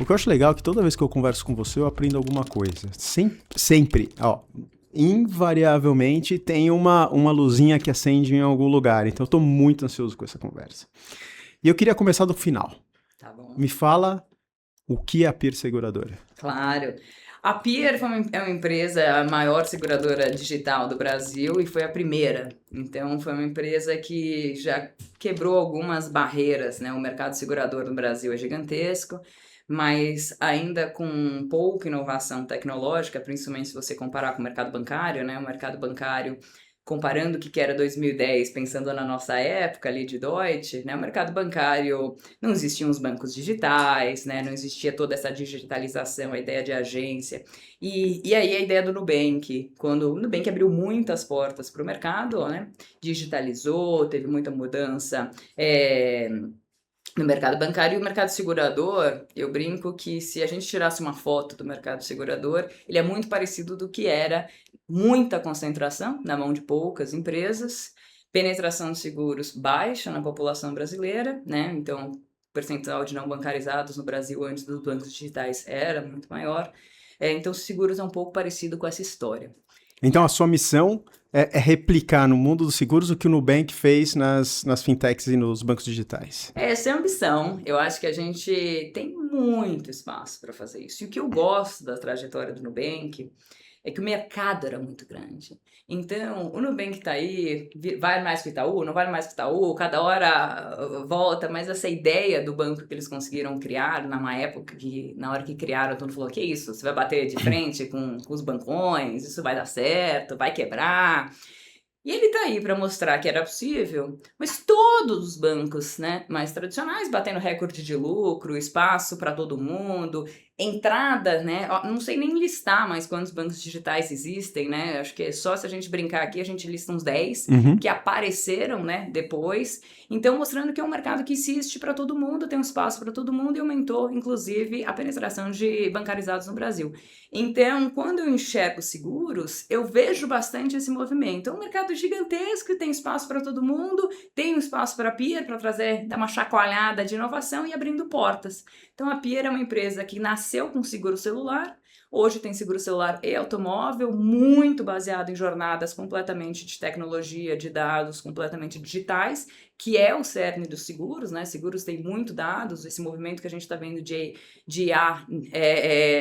O que eu acho legal é que toda vez que eu converso com você, eu aprendo alguma coisa. Sempre, ó, invariavelmente tem uma luzinha que acende em algum lugar. Então eu tô muito ansioso com essa conversa. E eu queria começar do final. Tá bom. Me fala o que é a Peer Seguradora. Claro. A Pier é uma empresa, a maior seguradora digital do Brasil e foi a primeira. Então, foi uma empresa que já quebrou algumas barreiras, né? O mercado segurador no Brasil é gigantesco, mas ainda com pouca inovação tecnológica, principalmente se você comparar com o mercado bancário, né? O mercado bancário, comparando o que era 2010, pensando na nossa época ali de Deutsche, né? O mercado bancário não existiam os bancos digitais, né? Não existia toda essa digitalização, a ideia de agência. E aí a ideia do Nubank, quando o Nubank abriu muitas portas para o mercado, né? Digitalizou, teve muita mudança. No mercado bancário e o mercado segurador, eu brinco que se a gente tirasse uma foto do mercado segurador, ele é muito parecido do que era muita concentração na mão de poucas empresas, penetração de seguros baixa na população brasileira, né? Então, o percentual de não bancarizados no Brasil antes dos bancos digitais era muito maior. Então, os seguros é um pouco parecido com essa história. E Então a sua missão é replicar no mundo dos seguros o que o Nubank fez nas fintechs e nos bancos digitais. essa é a ambição. Eu acho que a gente tem muito espaço para fazer isso. E o que eu gosto da trajetória do Nubank é que o mercado era muito grande. Então, o Nubank está aí, vale mais que o Itaú, não vale mais que o Itaú, cada hora volta, mas essa ideia do banco que eles conseguiram criar, numa época que, na hora que criaram, todo mundo falou, que isso, você vai bater de frente com os bancões, isso vai dar certo, vai quebrar. E ele tá aí para mostrar que era possível, mas todos os bancos, né, mais tradicionais batendo recorde de lucro, espaço para todo mundo, entrada, né, não sei nem listar mais quantos bancos digitais existem, né, acho que só se a gente brincar aqui a gente lista uns 10 Uhum. que apareceram, né, depois, então mostrando que é um mercado que existe para todo mundo, tem um espaço para todo mundo e aumentou, inclusive, a penetração de bancarizados no Brasil. Então, quando eu enxergo seguros, eu vejo bastante esse movimento. É um mercado gigantesco, tem espaço para todo mundo, tem um espaço para a Peer, para trazer, dar uma chacoalhada de inovação e abrindo portas. Então, a Peer é uma empresa que nasceu com seguro celular, hoje tem seguro celular e automóvel, muito baseado em jornadas completamente de tecnologia, de dados completamente digitais, que é o cerne dos seguros, né? Seguros têm muito dados, esse movimento que a gente está vendo de IA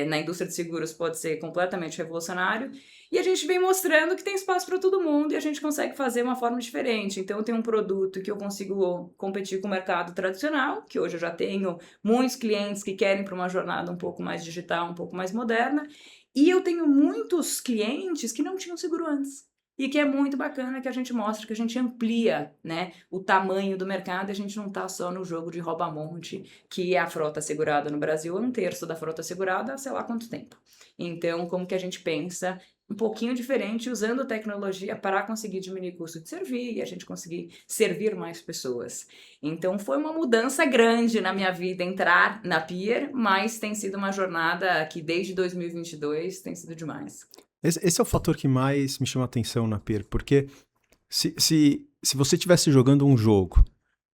na indústria de seguros pode ser completamente revolucionário. E a gente vem mostrando que tem espaço para todo mundo e a gente consegue fazer uma forma diferente. Então, eu tenho um produto que eu consigo competir com o mercado tradicional, que hoje eu já tenho muitos clientes que querem para uma jornada um pouco mais digital, um pouco mais moderna. E eu tenho muitos clientes que não tinham seguro antes. E que é muito bacana que a gente mostra, que a gente amplia, né, o tamanho do mercado e a gente não está só no jogo de rouba-monte, que é a frota segurada no Brasil é um terço da frota segurada há sei lá quanto tempo. Então, como que a gente pensa um pouquinho diferente, usando tecnologia para conseguir diminuir o custo de servir e a gente conseguir servir mais pessoas. Então, foi uma mudança grande na minha vida entrar na Peer, mas tem sido uma jornada que desde 2022 tem sido demais. Esse é o fator que mais me chama a atenção na Peer, porque se você estivesse jogando um jogo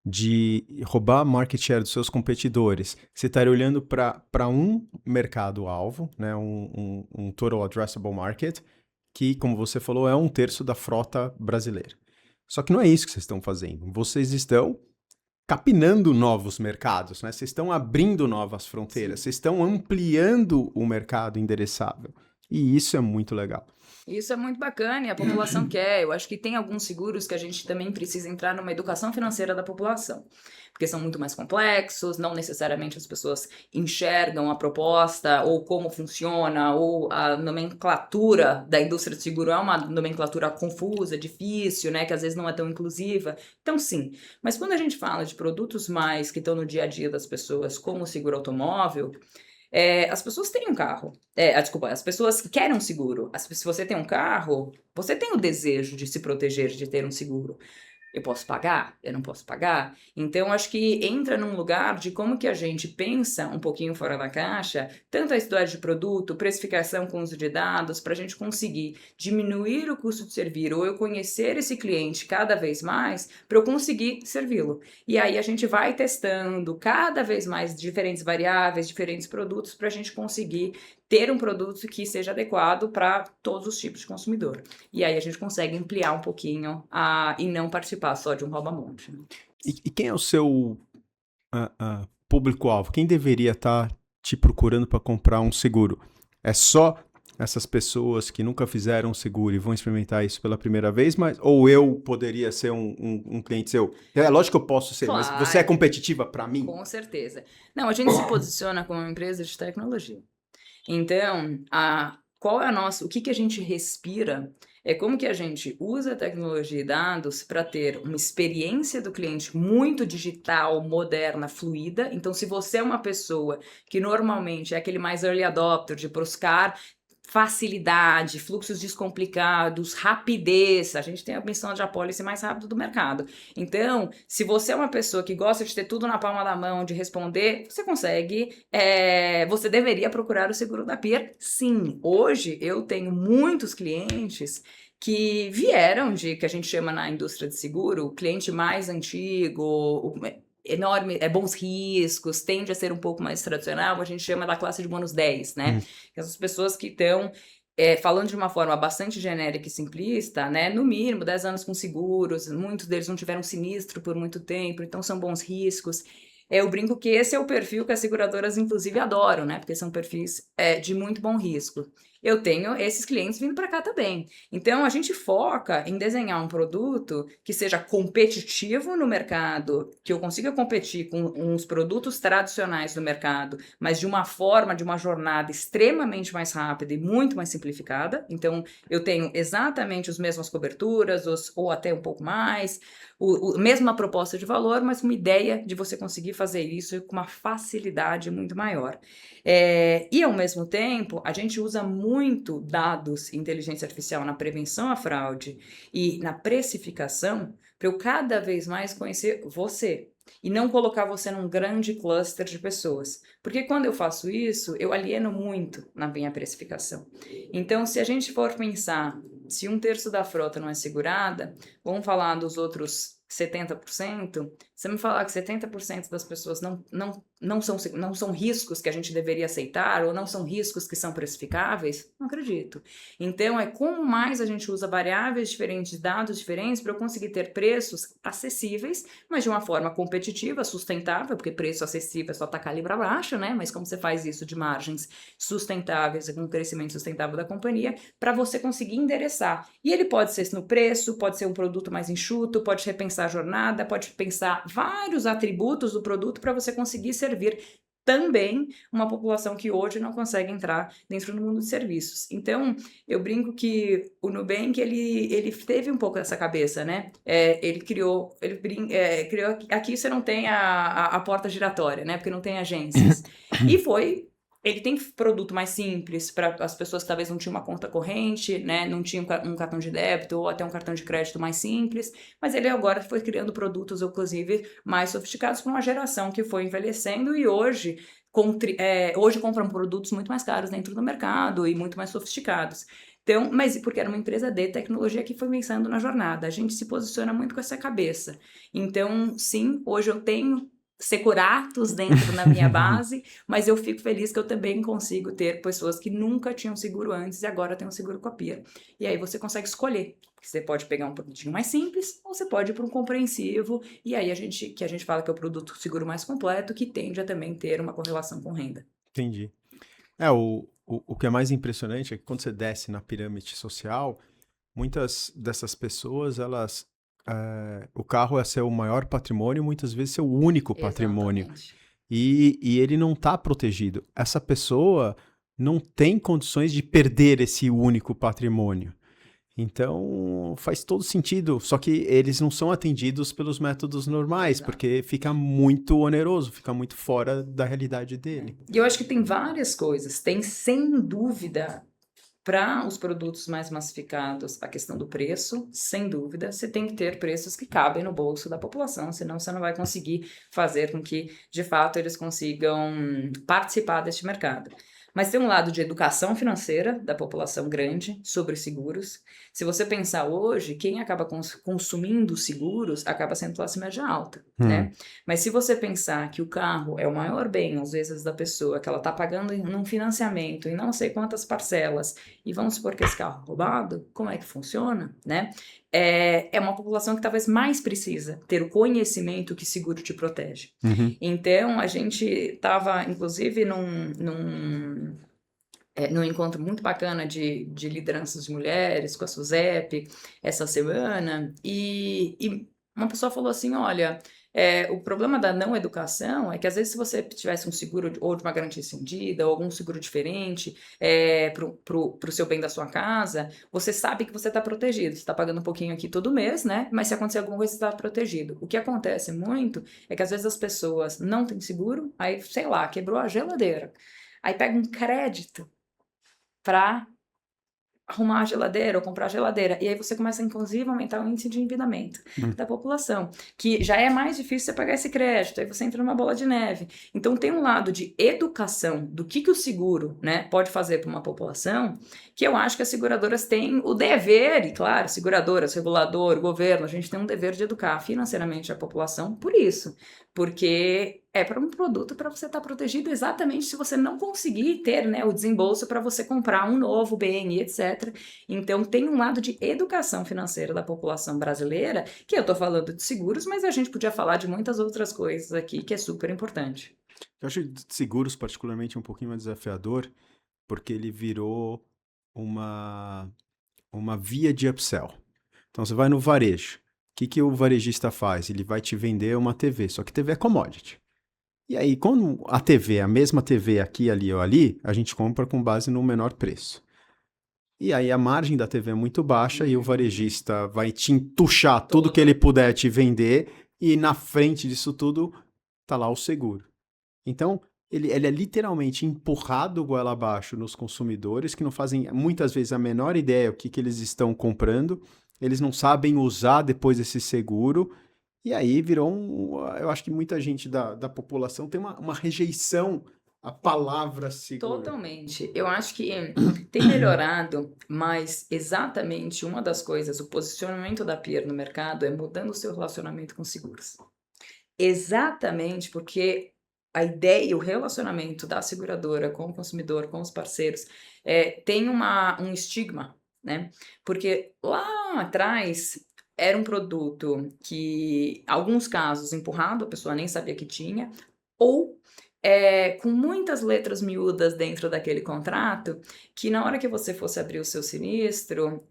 de roubar market share dos seus competidores, você estaria olhando para um mercado-alvo, né, um total addressable market, que, como você falou, é um terço da frota brasileira. Só que não é isso que vocês estão fazendo. Vocês estão capinando novos mercados, né? Vocês estão abrindo novas fronteiras, Sim. vocês estão ampliando o mercado endereçável. E isso é muito legal. Isso é muito bacana e a população quer. Eu acho que tem alguns seguros que a gente também precisa entrar numa educação financeira da população, porque são muito mais complexos, não necessariamente as pessoas enxergam a proposta ou como funciona, ou a nomenclatura da indústria de seguro é uma nomenclatura confusa, difícil, né, que às vezes não é tão inclusiva. Então, sim, mas quando a gente fala de produtos mais que estão no dia a dia das pessoas, como o seguro automóvel, as pessoas têm um carro. Desculpa, as pessoas querem um seguro. Se você tem um carro, você tem o desejo de se proteger, de ter um seguro. Eu posso pagar? Eu não posso pagar? Então, acho que entra num lugar de como que a gente pensa um pouquinho fora da caixa, tanto a história de produto, precificação com uso de dados, para a gente conseguir diminuir o custo de servir, ou eu conhecer esse cliente cada vez mais, para eu conseguir servi-lo. E aí a gente vai testando cada vez mais diferentes variáveis, diferentes produtos, para a gente conseguir ter um produto que seja adequado para todos os tipos de consumidor. E aí a gente consegue ampliar um pouquinho e não participar só de um rouba-monte. Né? E quem é o seu público-alvo? Quem deveria estar te procurando para comprar um seguro? É só essas pessoas que nunca fizeram um seguro e vão experimentar isso pela primeira vez, ou eu poderia ser um cliente seu? É lógico que eu posso ser, Claro, mas você é competitiva para mim? Com certeza. Não, a gente se posiciona como uma empresa de tecnologia. Então, qual é o que a gente respira é como que a gente usa a tecnologia e dados para ter uma experiência do cliente muito digital, moderna, fluida. Então, se você é uma pessoa que normalmente é aquele mais early adopter de buscar facilidade, fluxos descomplicados, rapidez. A gente tem a missão de apólice mais rápido do mercado. Então, se você é uma pessoa que gosta de ter tudo na palma da mão, de responder, você consegue, você deveria procurar o seguro da Peer, sim. Hoje, eu tenho muitos clientes que vieram que a gente chama na indústria de seguro, o cliente mais antigo, enorme, bons riscos, tende a ser um pouco mais tradicional, a gente chama da classe de bônus 10, né? Essas pessoas que estão falando de uma forma bastante genérica e simplista, né? No mínimo 10 anos com seguros, muitos deles não tiveram sinistro por muito tempo, então são bons riscos. Eu brinco que esse é o perfil que as seguradoras, inclusive, adoram, né? Porque são perfis de muito bom risco. Eu tenho esses clientes vindo para cá também. Então, a gente foca em desenhar um produto que seja competitivo no mercado, que eu consiga competir com uns produtos tradicionais do mercado, mas de uma forma, de uma jornada extremamente mais rápida e muito mais simplificada. Então, eu tenho exatamente as mesmas coberturas, ou até um pouco mais, mesma proposta de valor, mas uma ideia de você conseguir fazer isso com uma facilidade muito maior. E, ao mesmo tempo, a gente usa muito dados e inteligência artificial na prevenção à fraude e na precificação para eu cada vez mais conhecer você e não colocar você num grande cluster de pessoas. Porque quando eu faço isso, eu alieno muito na minha precificação. Então, se a gente for pensar, se 1/3 da frota não é segurada, vamos falar dos outros 70%, você me falar que 70% das pessoas não são riscos que a gente deveria aceitar ou não são riscos que são precificáveis, não acredito. Então, como mais a gente usa variáveis diferentes, dados diferentes, para eu conseguir ter preços acessíveis, mas de uma forma competitiva, sustentável, porque preço acessível é só tacar ali para baixo, né? Mas como você faz isso de margens sustentáveis, com o crescimento sustentável da companhia, para você conseguir endereçar. E ele pode ser no preço, pode ser um produto mais enxuto, pode repensar a jornada, pode pensar vários atributos do produto para você conseguir servir também uma população que hoje não consegue entrar dentro do mundo de serviços. Então, eu brinco que o Nubank, ele teve um pouco essa cabeça, né? Ele criou, aqui você não tem a porta giratória, né? Porque não tem agências. Ele tem produto mais simples para as pessoas que talvez não tinham uma conta corrente, né? Não tinham um cartão de débito ou até um cartão de crédito mais simples, mas ele agora foi criando produtos, inclusive, mais sofisticados para uma geração que foi envelhecendo e hoje compram produtos muito mais caros dentro do mercado e muito mais sofisticados. Então, mas porque era uma empresa de tecnologia que foi pensando na jornada. A gente se posiciona muito com essa cabeça. Então, sim, hoje eu tenho securatos dentro da minha base, mas eu fico feliz que eu também consigo ter pessoas que nunca tinham seguro antes e agora têm um seguro com a Peer. E aí você consegue escolher. Você pode pegar um produtinho mais simples ou você pode ir para um compreensivo e aí a gente fala que é o produto seguro mais completo que tende a também ter uma correlação com renda. Entendi. O que é mais impressionante é que quando você desce na pirâmide social, muitas dessas pessoas, o carro é seu maior patrimônio, muitas vezes seu único patrimônio. Exatamente. E ele não está protegido. Essa pessoa não tem condições de perder esse único patrimônio. Então, faz todo sentido. Só que eles não são atendidos pelos métodos normais, Exato. porque fica muito oneroso, fica muito fora da realidade dele. E eu acho que tem várias coisas. Tem, sem dúvida, Para os produtos mais massificados, a questão do preço, sem dúvida, você tem que ter preços que cabem no bolso da população, senão você não vai conseguir fazer com que, de fato, eles consigam participar deste mercado. Mas tem um lado de educação financeira da população grande sobre seguros. Se você pensar hoje, quem acaba consumindo seguros acaba sendo classe média alta, né? Mas se você pensar que o carro é o maior bem, às vezes, da pessoa, que ela está pagando num financiamento em não sei quantas parcelas, e vamos supor que esse carro é roubado, como é que funciona, né? É uma população que talvez mais precisa ter o conhecimento que seguro te protege. Então, a gente estava, inclusive, num encontro muito bacana de lideranças de mulheres com a SUSEP essa semana, e uma pessoa falou assim, olha, o problema da não educação é que às vezes se você tivesse um seguro ou de uma garantia estendida ou algum seguro diferente pro seu bem da sua casa, você sabe que você está protegido, você está pagando um pouquinho aqui todo mês, né? Mas se acontecer alguma coisa, você está protegido. O que acontece muito é que às vezes as pessoas não têm seguro, aí, sei lá, quebrou a geladeira, aí pega um crédito para arrumar a geladeira ou comprar a geladeira. E aí você começa, inclusive, a aumentar o índice de endividamento da população, que já é mais difícil você pagar esse crédito, aí você entra numa bola de neve. Então tem um lado de educação do que o seguro, né, pode fazer para uma população, que eu acho que as seguradoras têm o dever, e claro, seguradoras, regulador, governo, a gente tem um dever de educar financeiramente a população por isso, porque é para um produto para você estar protegido exatamente se você não conseguir ter, né, o desembolso para você comprar um novo bem e etc. Então tem um lado de educação financeira da população brasileira, que eu estou falando de seguros, mas a gente podia falar de muitas outras coisas aqui, que é super importante. Eu acho seguros particularmente um pouquinho mais desafiador, porque ele virou uma via de upsell. Então você vai no varejo. O que o varejista faz? Ele vai te vender uma TV, só que TV é commodity. E aí, quando a TV, a mesma TV aqui, ali ou ali, a gente compra com base no menor preço. E aí a margem da TV é muito baixa e o varejista vai te entuchar tudo que ele puder te vender e na frente disso tudo tá lá o seguro. Então, ele é literalmente empurrado goela abaixo nos consumidores que não fazem muitas vezes a menor ideia o que eles estão comprando, eles não sabem usar depois esse seguro, e aí virou eu acho que muita gente da população tem uma rejeição à palavra seguro. Totalmente. Eu acho que tem melhorado, mas exatamente uma das coisas, o posicionamento da Peer no mercado é mudando o seu relacionamento com seguros. Exatamente porque a ideia e o relacionamento da seguradora com o consumidor, com os parceiros, tem um estigma, né? Porque lá atrás era um produto que, em alguns casos, empurrado, a pessoa nem sabia que tinha, ou com muitas letras miúdas dentro daquele contrato, que na hora que você fosse abrir o seu sinistro,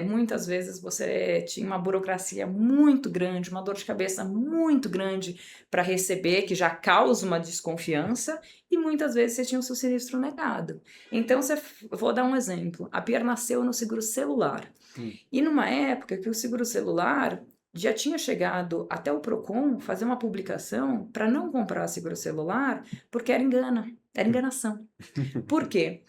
muitas vezes você tinha uma burocracia muito grande, uma dor de cabeça muito grande para receber, que já causa uma desconfiança, e muitas vezes você tinha o seu sinistro negado. Então, vou dar um exemplo. A Peer nasceu no seguro celular. E numa época que o seguro celular já tinha chegado até o Procon fazer uma publicação para não comprar seguro celular porque era enganação. Por quê?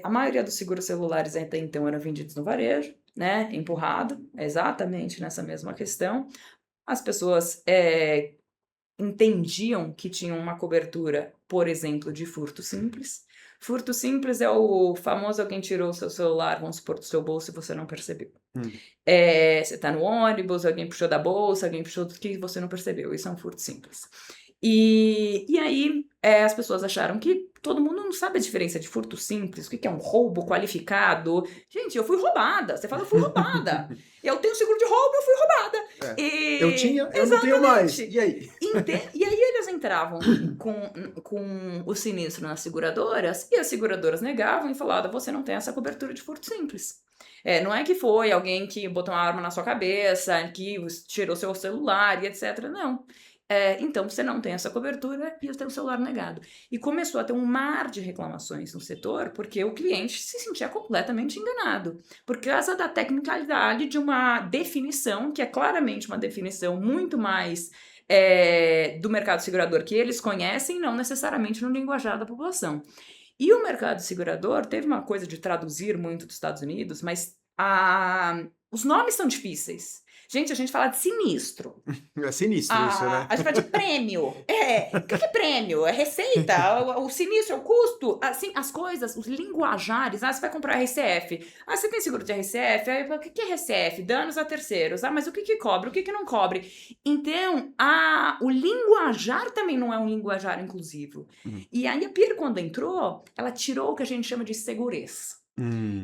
A maioria dos seguros celulares até então eram vendidos no varejo, né? Empurrado, exatamente nessa mesma questão. As pessoas entendiam que tinham uma cobertura, por exemplo, de furto simples. Furto simples é o famoso alguém tirou o seu celular, vamos supor, do seu bolso e você não percebeu. Você está no ônibus, alguém puxou da bolsa, alguém puxou do que você não percebeu. Isso é um furto simples. E aí as pessoas acharam que todo mundo não sabe a diferença de furto simples, o que é um roubo qualificado. Gente, eu fui roubada. Você fala, eu fui roubada. Eu tenho seguro de roubo, eu fui roubada. Eu tinha, eu não tenho mais. E aí? E aí eles entravam com o sinistro nas seguradoras, e as seguradoras negavam e falavam, você não tem essa cobertura de furto simples. Não é que foi alguém que botou uma arma na sua cabeça, que tirou seu celular e etc. Não. Então, você não tem essa cobertura e o seu celular negado. E começou a ter um mar de reclamações no setor, porque o cliente se sentia completamente enganado, por causa da tecnicalidade de uma definição, que é claramente uma definição muito mais do mercado segurador que eles conhecem, não necessariamente no linguajar da população. E o mercado segurador teve uma coisa de traduzir muito dos Estados Unidos, mas os nomes são difíceis. Gente, a gente fala de sinistro. É sinistro isso, né? A gente fala de prêmio. O que é prêmio? É receita? O sinistro, é o custo? Assim, as coisas, os linguajares. Você vai comprar RCF. Você tem seguro de RCF? Aí, o que é RCF? Danos a terceiros. Mas o que cobre? O que não cobre? Então, o linguajar também não é um linguajar inclusivo. E aí a PIR, quando entrou, ela tirou o que a gente chama de segurança.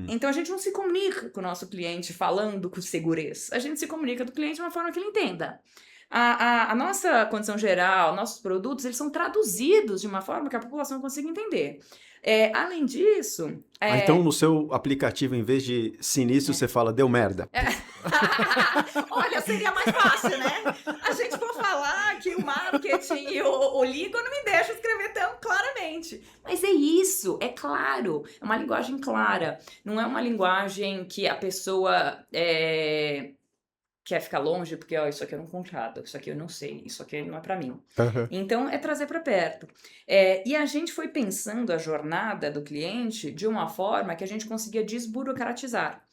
Então a gente não se comunica com o nosso cliente falando com segurança. A gente se comunica com o cliente de uma forma que ele entenda. A nossa condição geral, nossos produtos, eles são traduzidos de uma forma que a população consiga entender. Além disso... Então no seu aplicativo, em vez de sinistro, você fala deu merda. Olha, seria mais fácil, né? A gente for falar que o marketing e o legal não me deixam escrever tão claramente. Mas é isso, é claro. É uma linguagem clara. Não é uma linguagem que a pessoa quer ficar longe, porque isso aqui eu não concordo, isso aqui eu não sei, isso aqui não é pra mim. Uhum. Então, é trazer para perto. E a gente foi pensando a jornada do cliente de uma forma que a gente conseguia desburocratizar.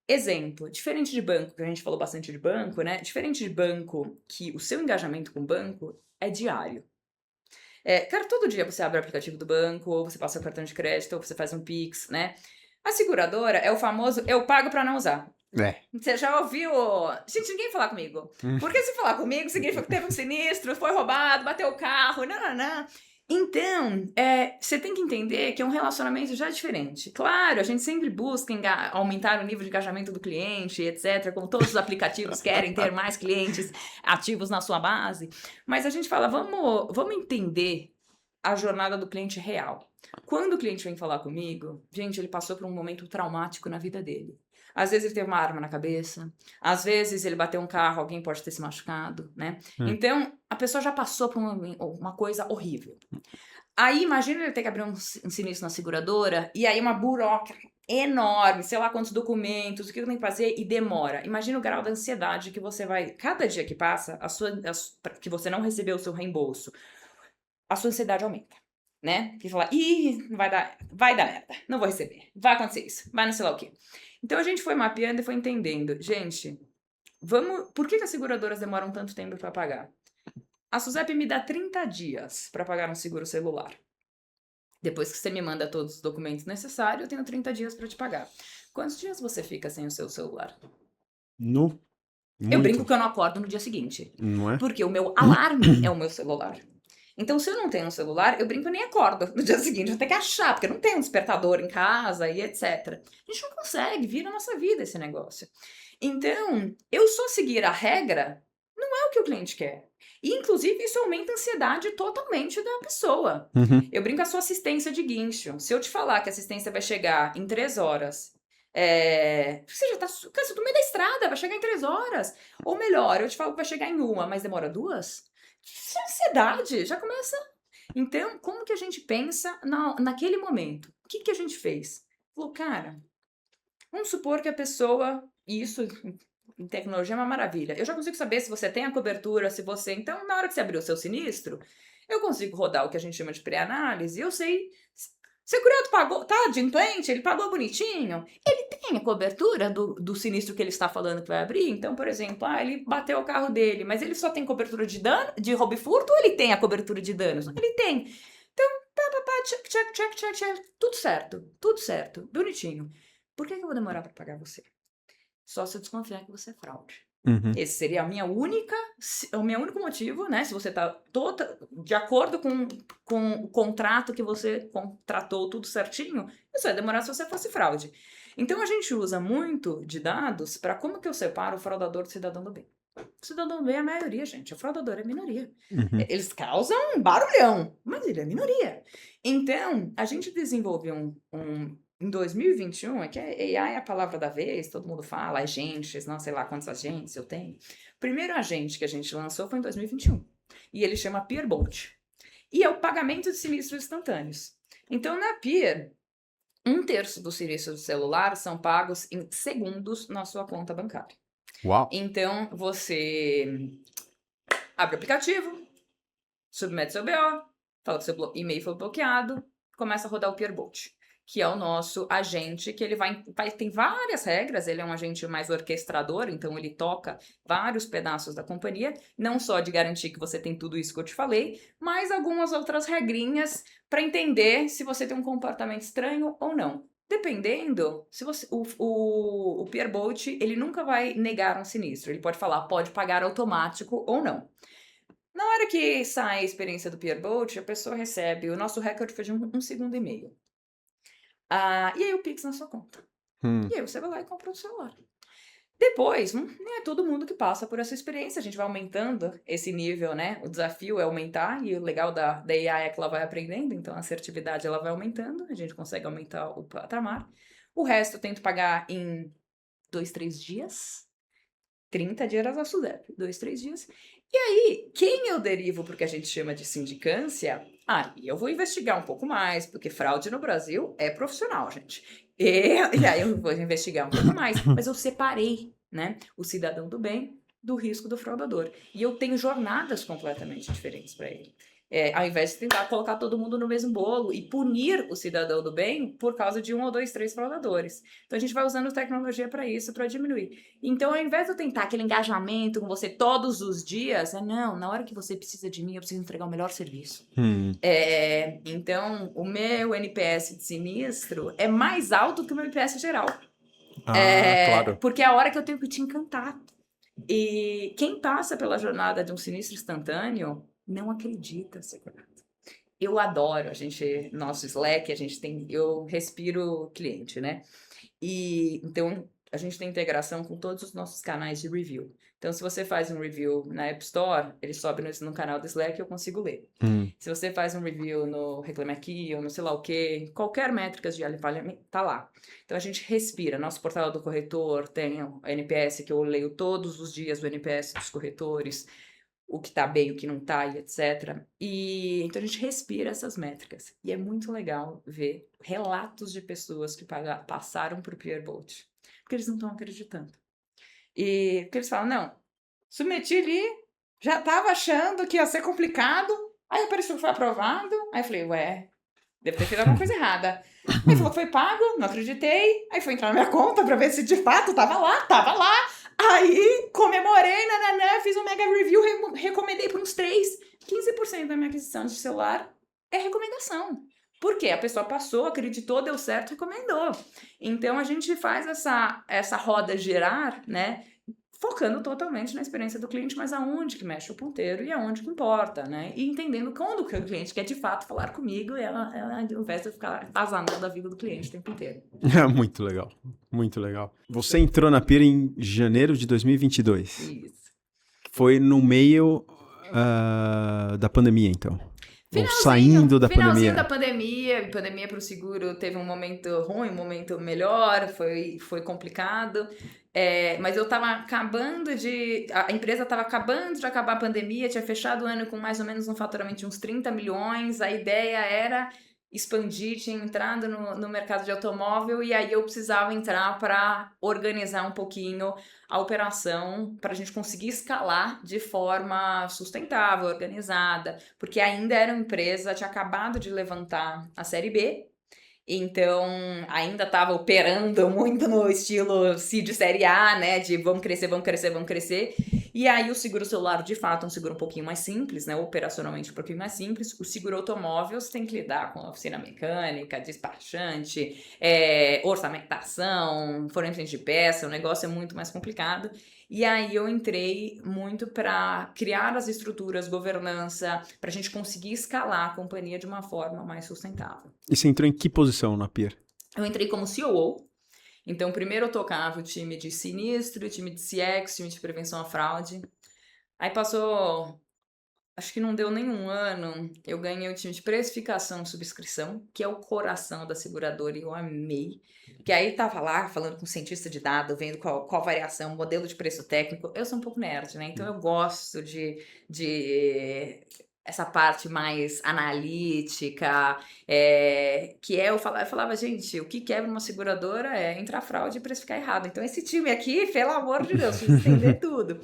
Exemplo, diferente de banco, que a gente falou bastante de banco, né? Diferente de banco, que o seu engajamento com o banco é diário. Cara, todo dia você abre o aplicativo do banco, ou você passa o cartão de crédito, ou você faz um Pix, né? A seguradora é o famoso eu pago para não usar. Você já ouviu? Gente, ninguém falar comigo. Porque se falar comigo, significa que teve um sinistro, foi roubado, bateu o carro, não. Então, você tem que entender que é um relacionamento já diferente. Claro, a gente sempre busca aumentar o nível de engajamento do cliente, etc. Como todos os aplicativos querem ter mais clientes ativos na sua base. Mas a gente fala, vamos entender a jornada do cliente real. Quando o cliente vem falar comigo, gente, ele passou por um momento traumático na vida dele. Às vezes ele teve uma arma na cabeça, às vezes ele bateu um carro, alguém pode ter se machucado, né? Então, a pessoa já passou por uma coisa horrível. Aí, imagina ele ter que abrir um sinistro na seguradora, e aí uma burocracia enorme, sei lá quantos documentos, o que eu tenho que fazer, e demora. Imagina o grau da ansiedade que você vai... Cada dia que passa, que você não recebeu o seu reembolso, a sua ansiedade aumenta. Né? Que fala, vai dar merda, não vou receber, vai acontecer isso, vai não sei lá o quê. Então a gente foi mapeando e foi entendendo, gente, por que as seguradoras demoram tanto tempo para pagar? A SUSEP me dá 30 dias para pagar um seguro celular. Depois que você me manda todos os documentos necessários, eu tenho 30 dias para te pagar. Quantos dias você fica sem o seu celular? Muito. Eu brinco que eu não acordo no dia seguinte. Não é? Porque o meu alarme é o meu celular. Então, se eu não tenho um celular, eu brinco, eu nem acordo no dia seguinte. Eu vou ter que achar, porque eu não tenho um despertador em casa e etc. A gente não consegue, vira a nossa vida esse negócio. Então, eu só seguir a regra não é o que o cliente quer. E, inclusive, isso aumenta a ansiedade totalmente da pessoa. Eu brinco a sua assistência de guincho. Se eu te falar que a assistência vai chegar em 3 horas, você já tá no meio da estrada, vai chegar em 3 horas. Ou melhor, eu te falo que vai chegar em 1, mas demora 2. Isso é ansiedade, já começa. Então, como que a gente pensa naquele momento? O que a gente fez? Falou, cara, vamos supor que a pessoa, isso em tecnologia é uma maravilha. Eu já consigo saber se você tem a cobertura, se você... Então, na hora que você abrir o seu sinistro, eu consigo rodar o que a gente chama de pré-análise e eu sei... Segurado pagou, tá adimplente, ele pagou bonitinho. Ele tem a cobertura do sinistro que ele está falando que vai abrir. Então, por exemplo, ele bateu o carro dele, mas ele só tem cobertura de dano, de roubo e furto, ou ele tem a cobertura de danos? Ele tem. Então, check. Tudo certo, bonitinho. Por que eu vou demorar para pagar você? Só se eu desconfiar que você é fraude. Esse seria o meu único motivo, né? Se você está de acordo com o contrato que você contratou tudo certinho, isso vai demorar se você fosse fraude. Então, a gente usa muito de dados para como que eu separo o fraudador do cidadão do bem. O cidadão do bem é a maioria, gente. O fraudador é a minoria. Eles causam um barulhão, mas ele é a minoria. Então, a gente desenvolveu em 2021, é que AI é a palavra da vez, todo mundo fala, agentes, não sei lá quantos agentes eu tenho. O primeiro agente que a gente lançou foi em 2021. E ele chama PeerBolt. E é o pagamento de sinistros instantâneos. Então, na Peer, 1/3 dos sinistros do celular são pagos em segundos na sua conta bancária. Uau! Então, você abre o aplicativo, submete seu BO, fala que seu e-mail foi bloqueado, começa a rodar o Peerbolt, que é o nosso agente, que ele tem várias regras, ele é um agente mais orquestrador, então ele toca vários pedaços da companhia, não só de garantir que você tem tudo isso que eu te falei, mas algumas outras regrinhas para entender se você tem um comportamento estranho ou não. Dependendo, se você, o Peerbolt, ele nunca vai negar um sinistro, ele pode falar, pode pagar automático ou não. Na hora que sai a experiência do Peerbolt, a pessoa recebe, o nosso recorde foi de 1,5 segundo. E aí o Pix na sua conta. E aí você vai lá e compra um celular. Depois, não é todo mundo que passa por essa experiência, a gente vai aumentando esse nível, né? O desafio é aumentar, e o legal da AI é que ela vai aprendendo, então a assertividade ela vai aumentando, a gente consegue aumentar o patamar. O resto eu tento pagar em 2, 3 dias. 30 dias a SUDEP, 2, 3 dias. E aí, quem eu derivo porque a gente chama de sindicância, aí eu vou investigar um pouco mais, porque fraude no Brasil é profissional, gente. E aí eu vou investigar um pouco mais, mas eu separei, né, o cidadão do bem do risco do fraudador. E eu tenho jornadas completamente diferentes para ele. Ao invés de tentar colocar todo mundo no mesmo bolo e punir o cidadão do bem por causa de 1 ou 2, 3 fraudadores. Então a gente vai usando tecnologia para isso, para diminuir. Então, ao invés de eu tentar aquele engajamento com você todos os dias, não, na hora que você precisa de mim, eu preciso entregar o melhor serviço. Então, o meu NPS de sinistro é mais alto que o meu NPS geral. Claro. Porque é a hora que eu tenho que te encantar. E quem passa pela jornada de um sinistro instantâneo não acredita ser curado. Eu adoro, nosso Slack, eu respiro cliente, né? E então a gente tem integração com todos os nossos canais de review. Então, se você faz um review na App Store, ele sobe no canal do Slack e eu consigo ler. Se você faz um review no Reclame Aqui ou no sei lá o quê, qualquer métricas de avaliamento tá lá. Então, a gente respira. Nosso portal do corretor tem o NPS, que eu leio todos os dias o NPS dos corretores, o que tá bem, o que não tá, e etc. Então a gente respira essas métricas. E é muito legal ver relatos de pessoas que passaram por Peerbolt. Porque eles não estão acreditando. Porque eles falam, não, submeti ali, já tava achando que ia ser complicado, aí apareceu que foi aprovado, aí eu falei, ué, deve ter feito alguma coisa errada. Aí falou que foi pago, não acreditei, aí foi entrar na minha conta pra ver se de fato tava lá. Aí, comemorei, fiz um mega review, recomendei para uns 3. 15% da minha aquisição de celular é recomendação. Por quê? A pessoa passou, acreditou, deu certo, recomendou. Então, a gente faz essa roda girar, né? Focando totalmente na experiência do cliente, mas aonde que mexe o ponteiro e aonde que importa, né? E entendendo quando que o cliente quer de fato falar comigo, ela ao invés de ficar atazanando a vida do cliente o tempo inteiro. Muito legal, muito legal. Você entrou na Peer em janeiro de 2022. Isso. Foi no meio da pandemia, então. Finalzinho da pandemia. Pandemia para o seguro teve um momento ruim, um momento melhor, foi complicado. Mas eu estava a empresa estava acabando de acabar a pandemia, tinha fechado o ano com mais ou menos um faturamento de uns 30 milhões, a ideia era expandir, tinha entrado no mercado de automóvel e aí eu precisava entrar para organizar um pouquinho a operação para a gente conseguir escalar de forma sustentável, organizada, porque ainda era uma empresa, tinha acabado de levantar a Série B, então ainda estava operando muito no estilo Seed Série A, né, de vamos crescer. E aí o seguro celular, de fato, é um seguro um pouquinho mais simples, né, operacionalmente um pouquinho mais simples. O seguro automóvel você tem que lidar com oficina mecânica, despachante, orçamentação, fornecimento de peça, o negócio é muito mais complicado. E aí eu entrei muito para criar as estruturas, governança, para a gente conseguir escalar a companhia de uma forma mais sustentável. E você entrou em que posição na Peer? Eu entrei como COO. Então, primeiro eu tocava o time de sinistro, o time de CX, time de prevenção à fraude. Aí passou, acho que não deu nem um ano, eu ganhei o time de precificação e subscrição, que é o coração da seguradora, e eu amei. Porque aí tava lá falando com cientista de dados, vendo qual variação, modelo de preço técnico. Eu sou um pouco nerd, né? Então eu gosto de essa parte mais analítica, eu falava, gente, o que quebra uma seguradora é entrar fraude e precificar errado. Então esse time aqui, pelo amor de Deus, precisa entender tudo.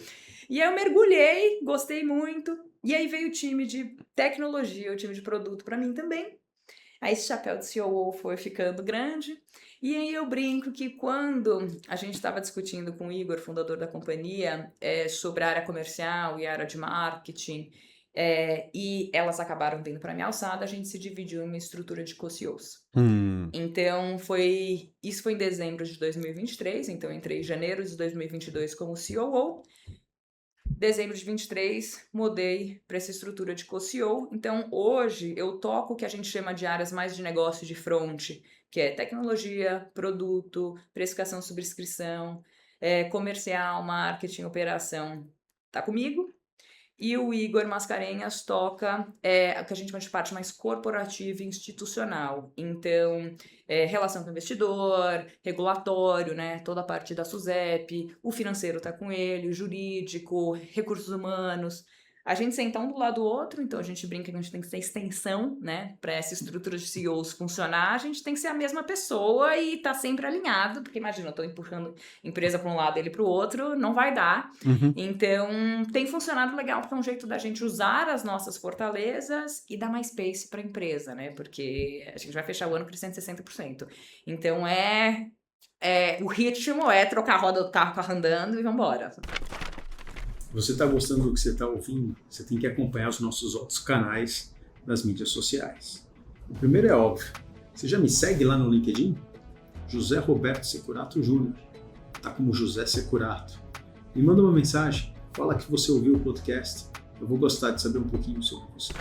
E aí eu mergulhei, gostei muito, e aí veio o time de tecnologia, o time de produto para mim também. Aí esse chapéu de COO foi ficando grande. E aí eu brinco que quando a gente estava discutindo com o Igor, fundador da companhia, sobre a área comercial e a área de marketing, e elas acabaram vindo para minha alçada, a gente se dividiu em uma estrutura de co-CEOs. Então, isso foi em dezembro de 2023, então eu entrei em janeiro de 2022 como COO. Dezembro de 23, mudei para essa estrutura de co-CEO. Então, hoje, eu toco o que a gente chama de áreas mais de negócio de front, que é tecnologia, produto, precificação, subscrição, comercial, marketing, operação. Tá comigo? E o Igor Mascarenhas toca o que a gente chama de parte mais corporativa e institucional. Então, relação com o investidor, regulatório, né? Toda a parte da SUSEP, o financeiro está com ele, o jurídico, recursos humanos. A gente senta um do lado do outro, então a gente brinca que a gente tem que ser extensão, né? Para essa estrutura de CEOs funcionar, a gente tem que ser a mesma pessoa e tá sempre alinhado, porque imagina, eu tô empurrando empresa para um lado, ele para o outro, não vai dar. Então, tem funcionado legal, porque é um jeito da gente usar as nossas fortalezas e dar mais space para a empresa, né? Porque a gente vai fechar o ano crescendo 60%. Então, o ritmo é trocar a roda do carro andando e vambora. Você está gostando do que você está ouvindo? Você tem que acompanhar os nossos outros canais das mídias sociais. O primeiro é óbvio. Você já me segue lá no LinkedIn? José Roberto Securato Júnior. Tá como José Securato. Me manda uma mensagem. Fala que você ouviu o podcast. Eu vou gostar de saber um pouquinho sobre você.